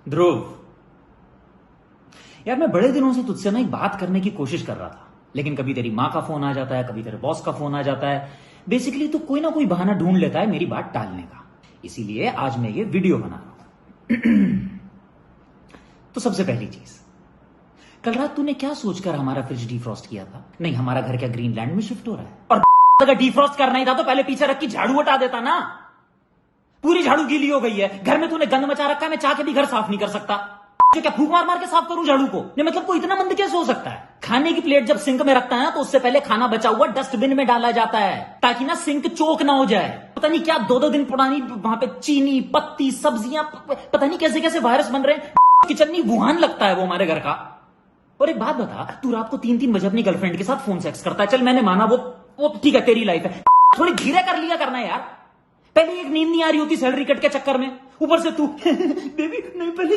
ध्रुव, यार मैं बड़े दिनों से तुझसे ना एक बात करने की कोशिश कर रहा था, लेकिन कभी तेरी माँ का फोन आ जाता है, कभी तेरे बॉस का फोन आ जाता है। बेसिकली तू कोई ना कोई बहाना ढूंढ लेता है मेरी बात टालने का। इसीलिए आज मैं ये वीडियो बना रहा हूं। तो सबसे पहली चीज, कल रात तूने क्या सोचकर हमारा फ्रिज डिफ्रॉस्ट किया था? नहीं, हमारा घर क्या ग्रीनलैंड में शिफ्ट हो रहा है? और अगर डिफ्रॉस्ट करना ही था तो पहले पीछे रख के झाड़ू हटा देता ना। पूरी झाड़ू गीली हो गई है, घर में तूने गंद मचा रखा है, मैं चाह के भी घर साफ नहीं कर सकता। जो क्या फूक मार मार के साफ करूं झाड़ू को? नहीं मतलब कोई इतना मंद कैसे हो सकता है? खाने की प्लेट जब सिंक में रखता है तो उससे पहले खाना बचा हुआ डस्टबिन में डाला जाता है ताकि ना सिंक चोक ना हो जाए। पता नहीं क्या दो दिन पुरानी वहां पे चीनी, पत्ती, सब्जियां, पता नहीं कैसे कैसे वायरस बन रहे हैं। किचन नहीं वुहान लगता है वो हमारे घर का। और एक बात बता, तू रात को 3-3 बजे अपनी गर्लफ्रेंड के साथ फोन सेक्स करता है। चल मैंने माना, वो ठीक है, तेरी लाइफ है। थोड़ी धीरे कर लिया करना यार। पहले एक नींद नहीं आ रही होती सैलरी कट के चक्कर में, ऊपर से तू बेबी नहीं पहले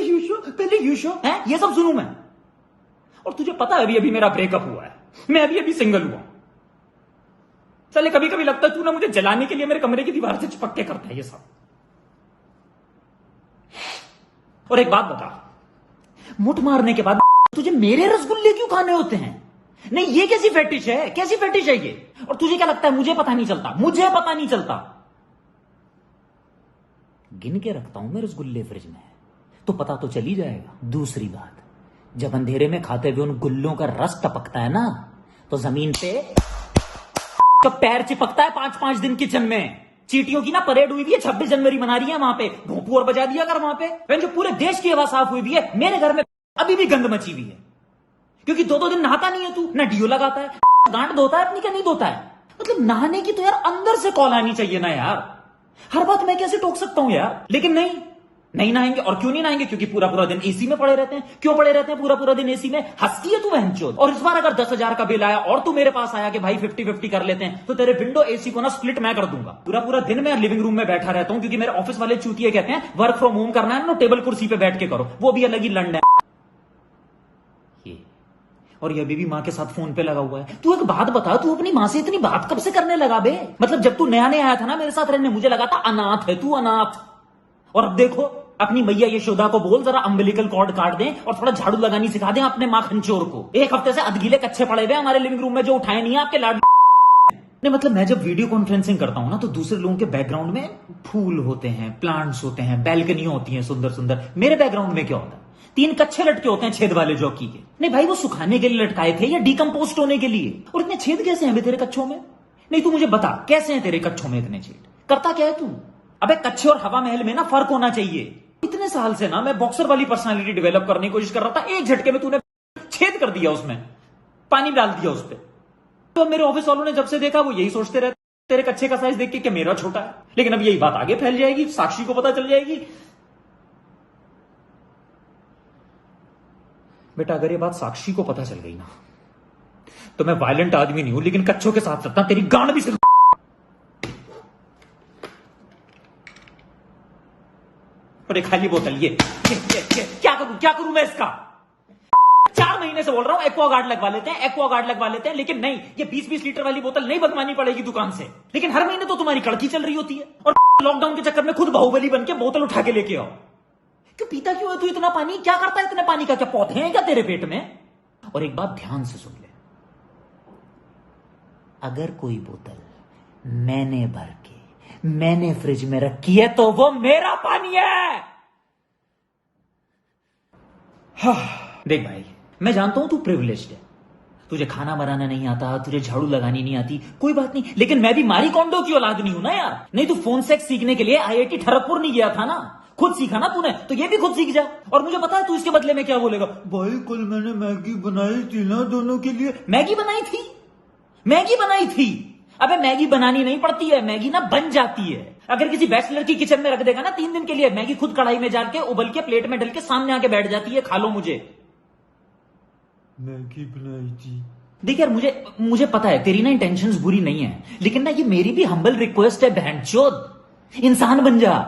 यू शो है, ये सब सुनूं मैं? और तुझे पता है अभी मेरा ब्रेकअप हुआ है, मैं अभी सिंगल हुआ। चले कभी कभी लगता है तू ना मुझे जलाने के लिए मेरे कमरे की दीवार से चिपक के करता है ये सब। और एक बात बता, मुठ मारने के बाद तुझे मेरे रसगुल्ले क्यों खाने होते हैं? नहीं ये कैसी फेटिश है, कैसी फेटिश है ये? और तुझे क्या लगता है मुझे पता नहीं चलता? मुझे पता नहीं चलता। गिन के रखता हूं मैं रसगुल्ले फ्रिज में, तो पता तो चल ही जाएगा। दूसरी बात, जब अंधेरे में खाते हुए उन गुल्लों का रस टपकता है ना, तो जमीन पे कब पैर चिपकता है 5-5 दिन किचन में। चीटियों की ना परेड हुई भी है, 26 जनवरी मना रही है वहां पे, भोंपू और बजा दिया कर वहां पे। जो पूरे देश की हवा साफ हुई भी है, मेरे घर में अभी भी गंद मची हुई है, क्योंकि 2-2 दिन नहाता नहीं है तू, ना डियो लगाता है, गांठ धोता है अपनी क्या नहीं धोता है। मतलब नहाने की तो यार अंदर से कॉल आनी चाहिए ना यार। हर बात मैं कैसे टोक सकता हूं यार? लेकिन नहीं नहाएंगे। और क्यों नहीं नहाएंगे? क्योंकि पूरा दिन एसी में पड़े रहते हैं। क्यों पड़े रहते हैं पूरा दिन एसी में? हंसती है तू बहनचोद। और इस बार अगर 10,000 का बिल आया और तू मेरे पास आया कि भाई 50-50 कर लेते हैं, तो तेरे विंडो एसी को ना स्प्लिट मैं कर दूंगा। पूरा दिन मैं लिविंग रूम में बैठा रहता हूं, क्योंकि मेरे ऑफिस वाले चूतिए कहते हैं वर्क फ्रॉम होम करना है ना, टेबल कुर्सी पे बैठ के करो, वो भी अलग ही लंड है ये। और ये अभी भी माँ के साथ फोन पे लगा हुआ है। तू एक बात बता, तू अपनी माँ से इतनी बात कब से करने लगा बे? मतलब जब तू नया आया था ना मेरे साथ रहने, मुझे लगा था अनाथ है तू, अनाथ। और अब देखो, अपनी मैया यशोदा को बोल जरा अम्बिलिकल कॉर्ड काट दें और थोड़ा झाड़ू लगानी सिखा दें अपने माँ खंचोर को। एक हफ्ते से अधगीले कच्चे पड़े हुए हमारे लिविंग रूम में, जो उठाए नहीं है आपके लाड। नहीं मतलब मैं जब वीडियो कॉन्फ्रेंसिंग करता हूं ना, तो दूसरे लोगों के बैकग्राउंड में फूल होते हैं, प्लांट्स होते हैं, बैल्कनी होती है सुंदर सुंदर। मेरे बैकग्राउंड में क्या होता है? 3 कच्चे लटके होते हैं छेद वाले जॉकी के। नहीं भाई, वो सुखाने के लिए लटकाए थे या डिकम्पोस्ट होने के लिए? और इतने छेद कैसे हैं तेरे कच्छों में? नहीं तू मुझे बता, कैसे हैं तेरे कच्छों में इतने छेद? करता क्या है तू? अबे कच्छे और हवा महल में ना फर्क होना चाहिए। इतने साल से ना मैं बॉक्सर वाली पर्सनालिटी डेवलप करने की कोशिश कर रहा था, एक झटके में तूने छेद कर दिया, उसमें पानी डाल दिया उस पर। तो मेरे ऑफिस वालों ने जब से देखा वो यही सोचते रहते, तेरे कच्छे का साइज देख के मेरा छोटा है। लेकिन अब यही बात आगे फैल जाएगी, साक्षी को पता चल जाएगी। बेटा अगर ये बात साक्षी को पता चल गई ना, तो मैं वायलेंट आदमी नहीं हूं, लेकिन कच्चों के साथ सकता तेरी गांड भी। और एक खाली बोतल, ये क्या करूं मैं इसका? 4 महीने से बोल रहा हूं एक्वागार्ड लगवा लेते हैं, लेकिन नहीं, ये 20-20 लीटर वाली बोतल नहीं बनवानी पड़ेगी दुकान से। लेकिन हर महीने तो तुम्हारी कड़की चल रही होती है, और लॉकडाउन के चक्कर में खुद बाहुबली बन के बोतल उठा के लेके आओ। क्यों पीता क्यों है तू इतना पानी? क्या करता है इतने पानी का? क्या पौधे हैं क्या तेरे पेट में? और एक बात ध्यान से सुन ले, अगर कोई बोतल मैंने फ्रिज में रखी है तो वो मेरा पानी है। देख भाई, मैं जानता हूं तू प्रिविलेज्ड है, तुझे खाना बनाना नहीं आता, तुझे झाड़ू लगानी नहीं आती, कोई बात नहीं, लेकिन मैं भी मारी कोंडो की औलाद नहीं हूं ना यार। नहीं तू फोन सेक्स सीखने के लिए IIT खड़गपुर नहीं गया था ना, खुद सीखा ना तूने, तो ये भी खुद सीख जा। और मुझे पता है तू इसके बदले में क्या बोलेगा, भाई कल मैंने मैगी बनाई थी ना दोनों के लिए। मैगी बनाई थी? अबे मैगी बनानी नहीं पड़ती है, मैगी ना बन जाती है। अगर किसी बैचलर की किचन में रख देगा ना 3 दिन के लिए, मैगी खुद कढ़ाई में जाके उबल के प्लेट में डल के सामने आके बैठ जाती है, खा लो मुझे। मैगी बनाई थी। देख यार, मुझे पता है तेरी ना इंटेंशंस बुरी नहीं है, लेकिन ना ये मेरी भी हम्बल रिक्वेस्ट है, बहनचोद इंसान बन जा।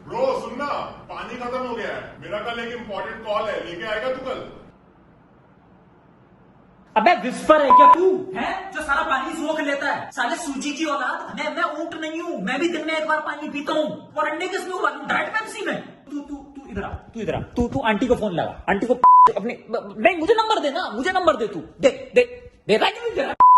ब्रो सुनना, पानी खत्म हो गया है, मेरा कल एक इंपॉर्टेंट कॉल है, लेके आएगा तू कल? अबे विस्पर है क्या तू, है जो सारा पानी सोख लेता है? साले सूजी की औलाद। मैं ऊंट नहीं हूं, मैं भी दिन में 1 बार पानी पीता हूं। और अंडे किसमें उबालूं? डाइट पेप्सी में। तू इधर आ, तू इधर आ, तू आंटी को फोन लगा, आंटी को अपने, नहीं मुझे नंबर दे ना, मुझे नंबर दे, तू दे दे दे रहा है कि नहीं दे रहा?